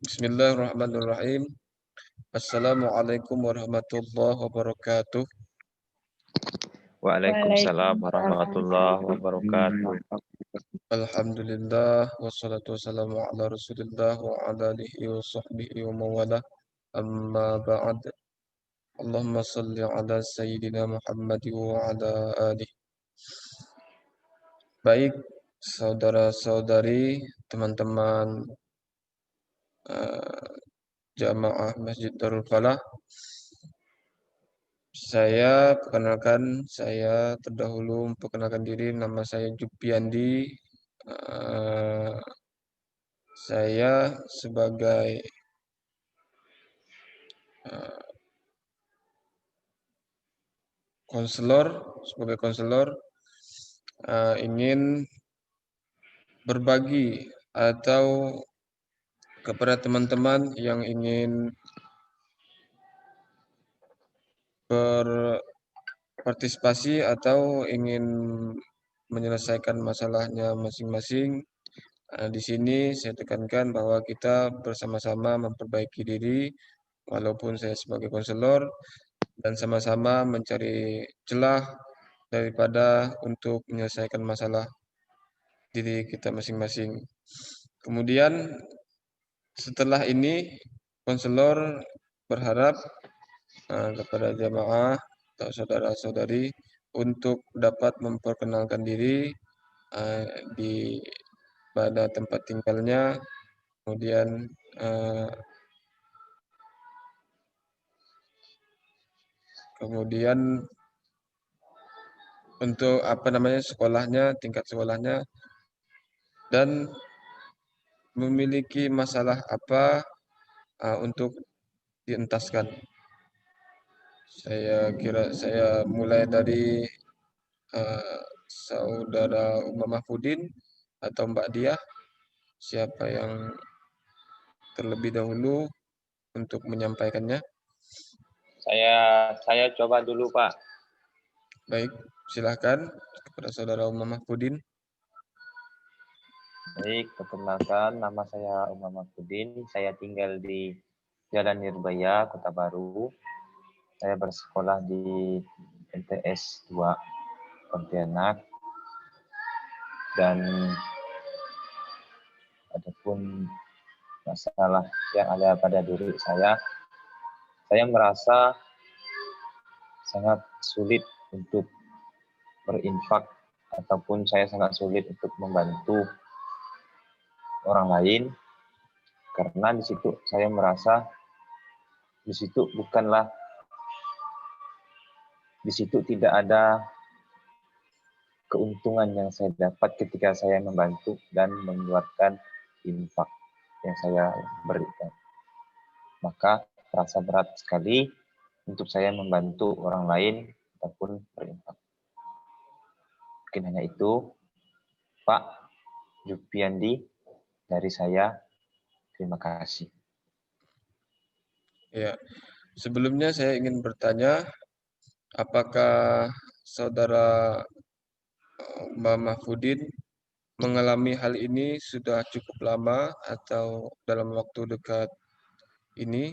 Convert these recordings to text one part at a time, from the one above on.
Bismillahirrahmanirrahim. Assalamualaikum warahmatullahi wabarakatuh. Waalaikumsalam warahmatullahi wabarakatuh. Alhamdulillah wassalatu wassalamu ala Rasulillah wa ala alihi wa sahbihi wa mawala. Amma ba'd. Allahumma salli ala sayyidina Muhammad wa ala alihi. Baik, saudara-saudari, teman-teman jamaah Masjid Darul Falah. Saya terdahulu memperkenalkan diri, nama saya Jupiandi. Saya sebagai konselor ingin berbagi atau kepada teman-teman yang ingin berpartisipasi atau ingin menyelesaikan masalahnya masing-masing. Di sini saya tekankan bahwa kita bersama-sama memperbaiki diri, walaupun saya sebagai konselor, dan sama-sama mencari celah daripada untuk menyelesaikan masalah diri kita masing-masing. Kemudian setelah ini konselor berharap kepada jamaah atau saudara-saudari untuk dapat memperkenalkan diri di pada tempat tinggalnya, kemudian untuk sekolahnya, tingkat sekolahnya, dan memiliki masalah apa untuk dientaskan. Saya mulai dari saudara Umar Mahfudin atau Mbak Diah, siapa yang terlebih dahulu untuk menyampaikannya? Saya coba dulu, Pak. Baik, silahkan kepada saudara Umar Mahfudin. Baik, perkenalkan, nama saya Umar Mahfudin. Saya tinggal di Jalan Nirbaya, Kota Baru. Saya bersekolah di MTS 2 Pontianak. Dan adapun masalah yang ada pada diri saya merasa sangat sulit untuk berinfak, ataupun saya sangat sulit untuk membantu orang lain, karena di situ saya merasa di situ tidak ada keuntungan yang saya dapat ketika saya membantu dan mengeluarkan infak yang saya berikan. Maka terasa berat sekali untuk saya membantu orang lain ataupun berinfak. Mungkin hanya itu, Pak Jupiandi, dari saya. Terima kasih. Ya, sebelumnya saya ingin bertanya, apakah saudara Mbak Mahfudin mengalami hal ini sudah cukup lama atau dalam waktu dekat ini?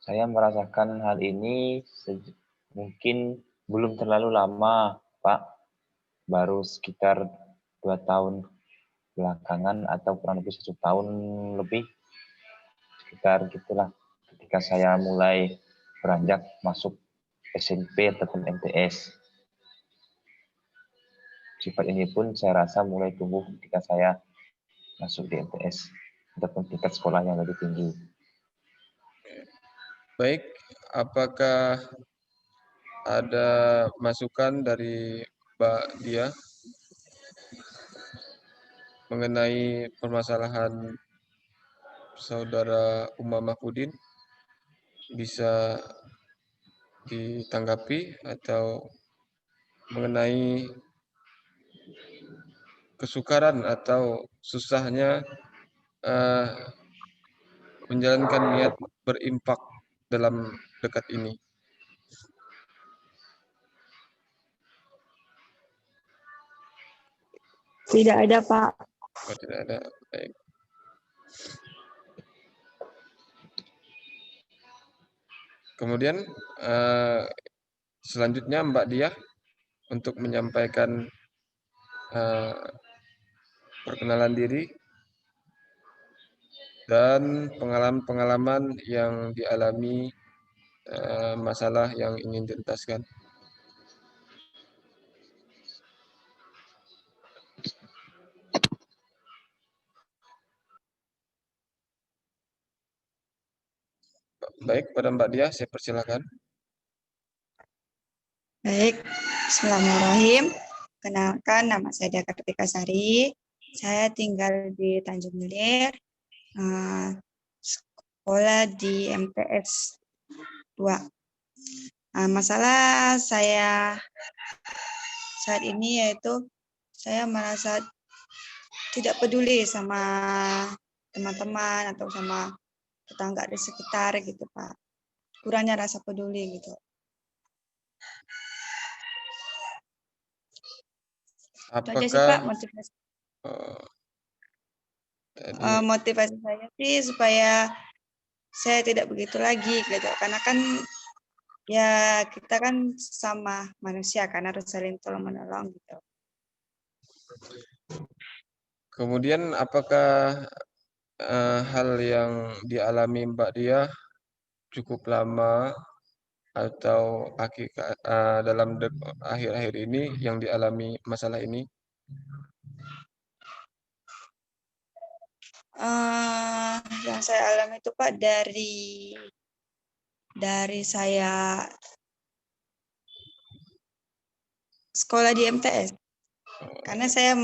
Saya merasakan hal ini mungkin belum terlalu lama, Pak. Baru sekitar 2 tahun belakangan atau kurang lebih 1 tahun lebih. Sekitar gitulah. Ketika saya mulai beranjak masuk SMP ataupun MTS. Sifat ini pun saya rasa mulai tumbuh ketika saya masuk di MTS ataupun tingkat sekolah yang lebih tinggi. Baik, apakah ada masukan dari Mbak Dia mengenai permasalahan saudara Umar Mahfudin? Bisa ditanggapi atau mengenai kesukaran atau susahnya menjalankan niat berimpak dalam dekat ini? Tidak ada, Pak. Oh, tidak ada. Baik. Kemudian selanjutnya Mbak Diah untuk menyampaikan perkenalan diri dan pengalaman-pengalaman yang dialami, masalah yang ingin dituntaskan. Baik, pada Mbak Diah saya persilakan. Baik, Bismillahirrahmanirrahim. Kenalkan, nama saya Dia Kartika Sari. Saya tinggal di Tanjung Milir, sekolah di MTS 2. Masalah saya saat ini yaitu saya merasa tidak peduli sama teman-teman atau sama tetangga di sekitar gitu, Pak. Kurangnya rasa peduli gitu. Itu aja sih, Pak, Apakah motivasi. tadi Motivasi saya sih supaya saya tidak begitu lagi gitu, karena kan ya kita kan sama manusia kan, harus saling tolong menolong gitu. kemudian apakah hal yang dialami Mbak Diah cukup lama atau dalam akhir-akhir ini yang dialami masalah ini? Yang saya alami itu, Pak, dari saya sekolah di MTS, karena saya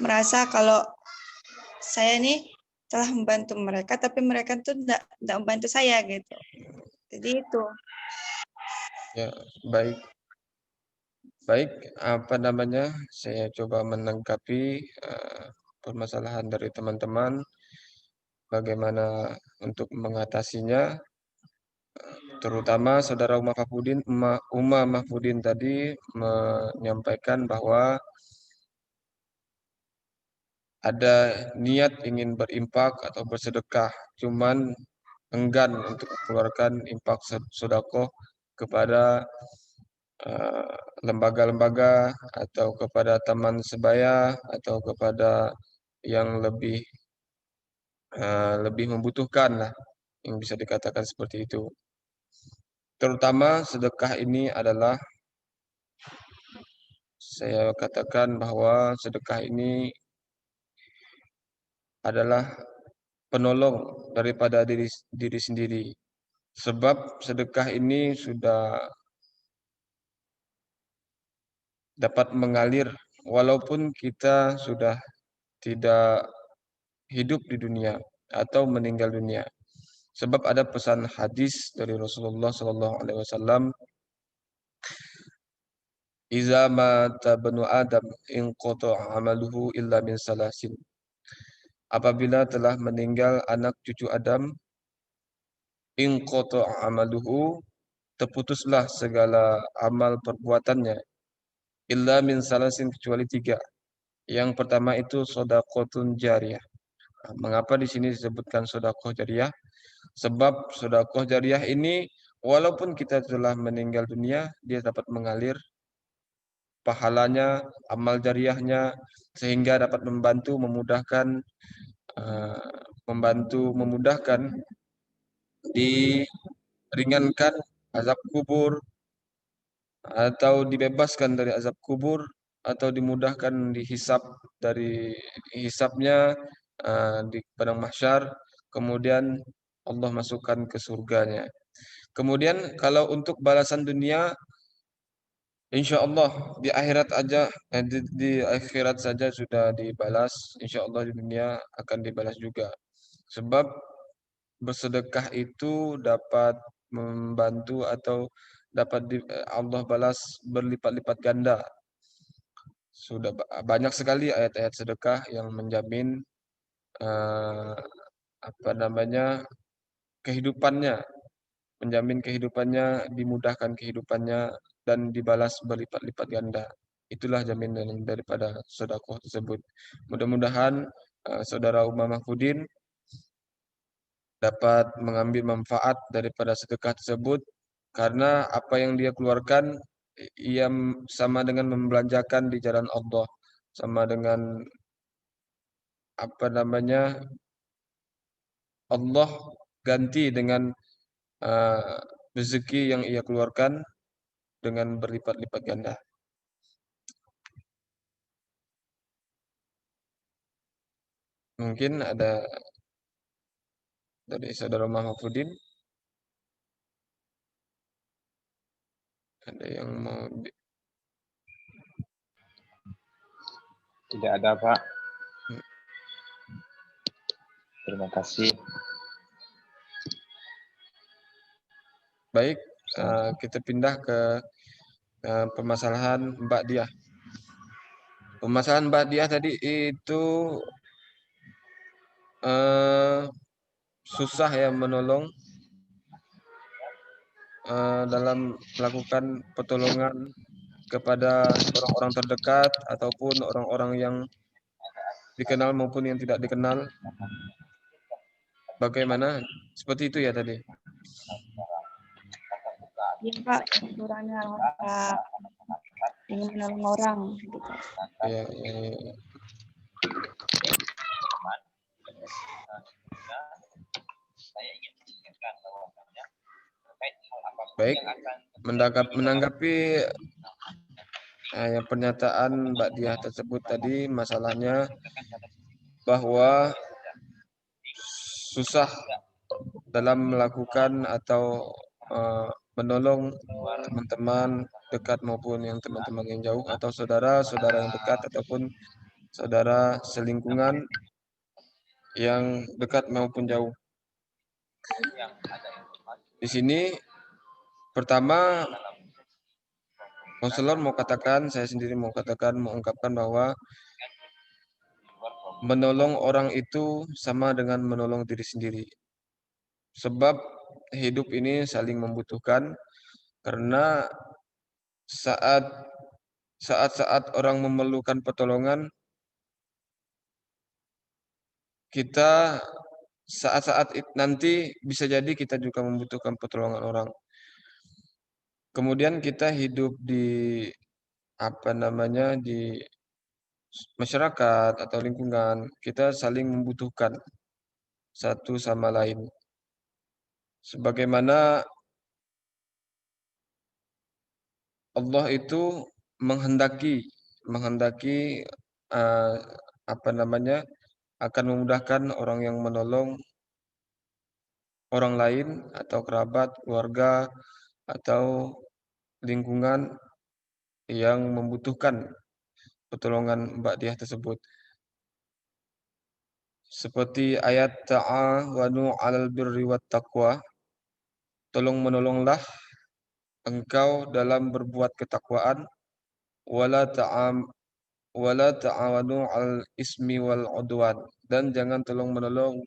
merasa kalau saya ini telah membantu mereka, tapi mereka tuh tidak membantu saya gitu. Jadi itu. Ya, baik. Baik, apa namanya? Saya coba menanggapi permasalahan dari teman-teman, bagaimana untuk mengatasinya, terutama saudara Uma Mahfudin tadi menyampaikan bahwa ada niat ingin berimpak atau bersedekah, cuman enggan untuk mengeluarkan infak sedekah kepada lembaga-lembaga atau kepada teman sebaya atau kepada yang lebih membutuhkan lah, yang bisa dikatakan seperti itu. Terutama sedekah ini adalah, saya katakan bahwa sedekah ini adalah penolong daripada diri sendiri. Sebab sedekah ini sudah dapat mengalir walaupun kita sudah tidak hidup di dunia atau meninggal dunia. Sebab ada pesan hadis dari Rasulullah SAW, "Iza mata banu Adam inqata amaluhu illa min salasin." Apabila telah meninggal anak cucu Adam, inqata amaluhu, terputuslah segala amal perbuatannya, illa min salasin, kecuali 3. Yang pertama itu shadaqatun jariyah. Mengapa di sini disebutkan sedekah jariyah? Sebab sedekah jariyah ini walaupun kita telah meninggal dunia, dia dapat mengalir pahalanya, amal jariyahnya, sehingga dapat memudahkan diringankan azab kubur, atau dibebaskan dari azab kubur, atau dimudahkan dihisab dari hisabnya di padang mahsyar, kemudian Allah masukkan ke surganya. Kemudian kalau untuk balasan dunia, insya Allah di akhirat di akhirat saja sudah dibalas, insya Allah di dunia akan dibalas juga. Sebab bersedekah itu dapat membantu atau Allah balas berlipat-lipat ganda. Sudah banyak sekali ayat-ayat sedekah yang menjamin eh, kehidupannya, dimudahkan kehidupannya dan dibalas berlipat-lipat ganda. itulah jaminan daripada sedekah tersebut. Mudah-mudahan saudara Umar Mahfudin dapat mengambil manfaat daripada sedekah tersebut, karena apa yang dia keluarkan ia sama dengan membelanjakan di jalan Allah, sama dengan apa namanya, Allah ganti dengan rezeki yang ia keluarkan dengan berlipat-lipat ganda. Mungkin ada dari saudara Mahfudin, ada yang mau Tidak ada, Pak. Hmm. Terima kasih. Baik, kita pindah ke permasalahan Mbak Diah. Permasalahan Mbak Diah tadi itu susah ya menolong dalam melakukan pertolongan kepada orang-orang terdekat ataupun orang-orang yang dikenal maupun yang tidak dikenal. Bagaimana? Seperti itu ya tadi. Iya Pak, kurangnya rasa ingin menolong orang gitu. Ya. Baik, menanggapi pernyataan Mbak Diah tersebut tadi, masalahnya bahwa susah dalam melakukan atau menolong teman-teman dekat maupun yang teman-teman yang jauh, atau saudara-saudara yang dekat ataupun saudara selingkungan yang dekat maupun jauh. Di sini pertama konselor saya sendiri mau mengungkapkan bahwa menolong orang itu sama dengan menolong diri sendiri. Sebab hidup ini saling membutuhkan, karena saat-saat orang memerlukan pertolongan, kita saat-saat nanti bisa jadi kita juga membutuhkan pertolongan orang. Kemudian kita hidup di di masyarakat atau lingkungan, kita saling membutuhkan satu sama lain. Sebagaimana Allah itu menghendaki akan memudahkan orang yang menolong orang lain atau kerabat, keluarga, atau lingkungan yang membutuhkan pertolongan Mbak Diah tersebut. Seperti ayat ta'awanu 'alal birri wat taqwa, tolong menolonglah engkau dalam berbuat ketakwaan, wala ta'awanu 'alal ismi wal 'udwan, dan jangan tolong menolong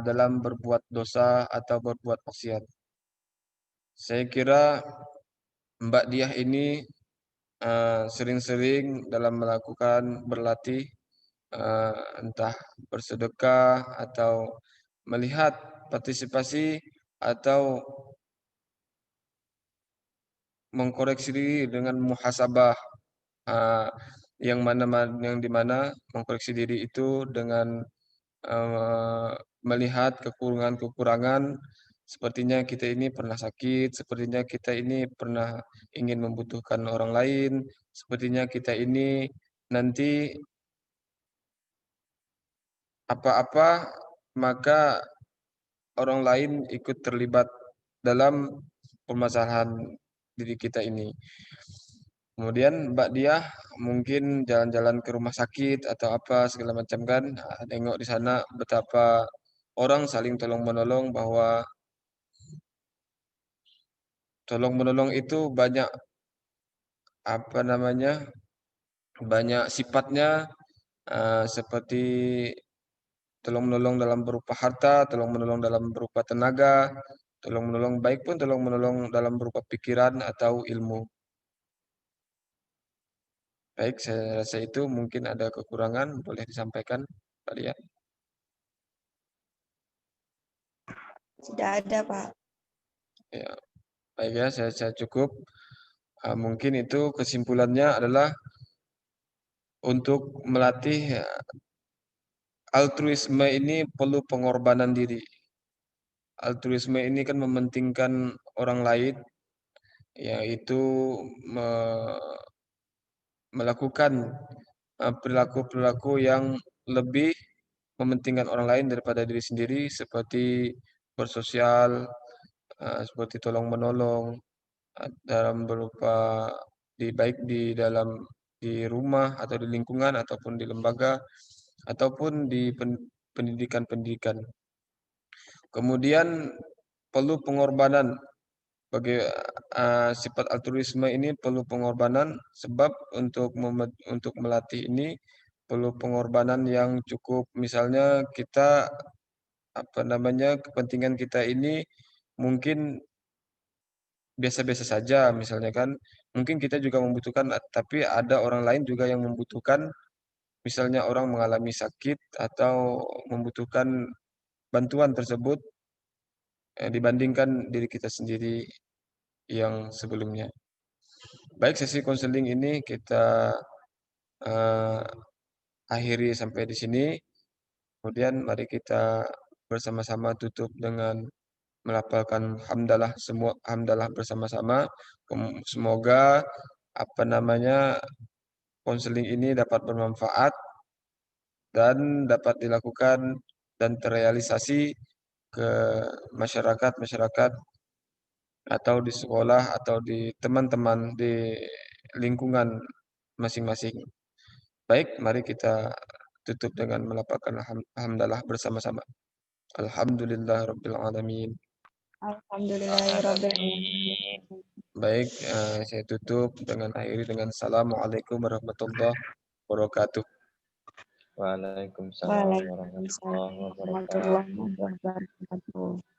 dalam berbuat dosa atau berbuat maksiat. Saya kira Mbak Diah ini sering-sering dalam berlatih entah bersedekah atau melihat partisipasi atau mengkoreksi diri dengan muhasabah, yang dimana mengkoreksi diri itu dengan melihat kekurangan-kekurangan. Sepertinya kita ini pernah sakit, sepertinya kita ini pernah ingin membutuhkan orang lain, sepertinya kita ini nanti apa-apa maka orang lain ikut terlibat dalam permasalahan diri kita ini. Kemudian Mbak Diah mungkin jalan-jalan ke rumah sakit atau apa segala macam kan, tengok di sana betapa orang saling tolong-menolong, bahwa tolong-menolong itu banyak banyak sifatnya, seperti tolong-menolong dalam berupa harta, tolong-menolong dalam berupa tenaga, tolong-menolong baik pun tolong-menolong dalam berupa pikiran atau ilmu. Baik, saya rasa itu mungkin ada kekurangan, boleh disampaikan, Pak Lia. Tidak ada, Pak. Ya, baik ya, saya cukup. Mungkin itu kesimpulannya adalah untuk melatih altruisme ini perlu pengorbanan diri. Altruisme ini kan mementingkan orang lain, yaitu melakukan perilaku-perilaku yang lebih mementingkan orang lain daripada diri sendiri, seperti bersosial, seperti tolong-menolong, dalam berupa baik di dalam di rumah atau di lingkungan ataupun di lembaga ataupun di pendidikan-pendidikan. Kemudian perlu pengorbanan bagi sifat altruisme ini perlu pengorbanan sebab untuk melatih ini perlu pengorbanan yang cukup. Misalnya kita kepentingan kita ini mungkin biasa-biasa saja misalnya kan. Mungkin kita juga membutuhkan, tapi ada orang lain juga yang membutuhkan, misalnya orang mengalami sakit atau membutuhkan bantuan tersebut dibandingkan diri kita sendiri yang sebelumnya. Baik, sesi konseling ini kita eh, akhiri sampai di sini. Kemudian mari kita bersama-sama tutup dengan melafalkan hamdalah bersama-sama. Semoga konseling ini dapat bermanfaat dan dapat dilakukan dan terrealisasi ke masyarakat atau di sekolah atau di teman-teman di lingkungan masing-masing. Baik, mari kita tutup dengan melafalkan hamdalah bersama-sama. Alhamdulillahirabbil alamin. Alhamdulillahirabbil Amin. Baik, saya tutup dengan akhiri dengan Assalamualaikum warahmatullahi wabarakatuh. Waalaikumsalam Waalaikumsalam warahmatullahi wabarakatuh. warahmatullahi wabarakatuh.